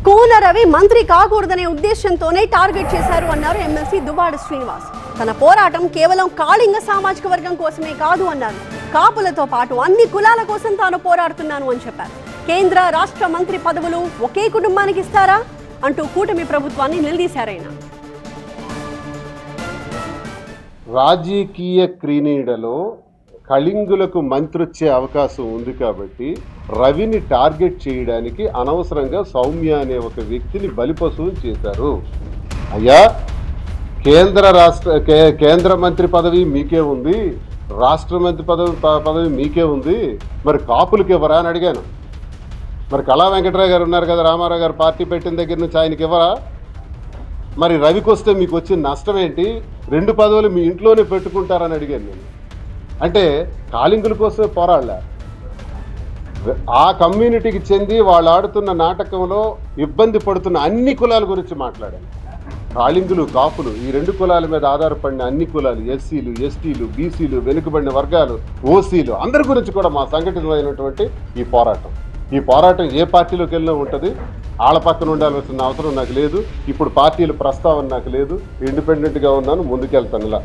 కూన రవి మంత్రి కాకూడదనే ఉద్దేశంతోనే టార్గెట్ చేశారు అన్నారు ఎమ్మెల్సీ దువ్వాడ శ్రీనివాస్. తన పోరాటం కేవలం కాళింగ సామాజిక వర్గం కోసమే కాదు అన్నారు. కాపులతో పాటు అన్ని కులాల కోసం తాను పోరాడుతున్నాను అని చెప్పారు. కేంద్ర రాష్ట్ర మంత్రి పదవులు ఒకే కుటుంబానికి ఇస్తారా అంటూ కూటమి ప్రభుత్వాన్ని నిలదీశారాయన. రాజకీయ క్రీనీడలో కళింగులకు మంత్రొచ్చే అవకాశం ఉంది కాబట్టి రవిని టార్గెట్ చేయడానికి అనవసరంగా సౌమ్య అనే ఒక వ్యక్తిని బలిపశువుని చేశారు. అయ్యా, కేంద్ర మంత్రి పదవి మీకే ఉంది, రాష్ట్ర మంత్రి పదవి మీకే ఉంది, మరి కాపులకి ఇవ్వరా అని అడిగాను. మరి కళా వెంకటరావు గారు ఉన్నారు కదా, రామారావు గారు పార్టీ పెట్టిన దగ్గర నుంచి ఆయనకి ఇవ్వరా? మరి రవికి వస్తే మీకు వచ్చిన నష్టం ఏంటి? 2 పదవులు మీ ఇంట్లోనే పెట్టుకుంటారని అడిగాను నేను. అంటే కాళింగుల కోసమే పోరాడలే, ఆ కమ్యూనిటీకి చెంది వాళ్ళు ఆడుతున్న నాటకంలో ఇబ్బంది పడుతున్న అన్ని కులాల గురించి మాట్లాడాను. కాళింగులు, కాపులు, ఈ 2 కులాల మీద ఆధారపడిన అన్ని కులాలు, ఎస్సీలు, ఎస్టీలు, బీసీలు, వెనుకబడిన వర్గాలు, ఓసీలు, అందరి గురించి కూడా మా సంఘటితమైనటువంటి ఈ పోరాటం ఏ పార్టీలోకి వెళ్ళినా ఉంటుంది. ఆళ్ళ పక్కన ఉండాల్సిన అవసరం నాకు లేదు. ఇప్పుడు పార్టీల ప్రస్తావన నాకు లేదు. ఇండిపెండెంట్గా ఉన్నాను, ముందుకెళ్తాను ఇలా.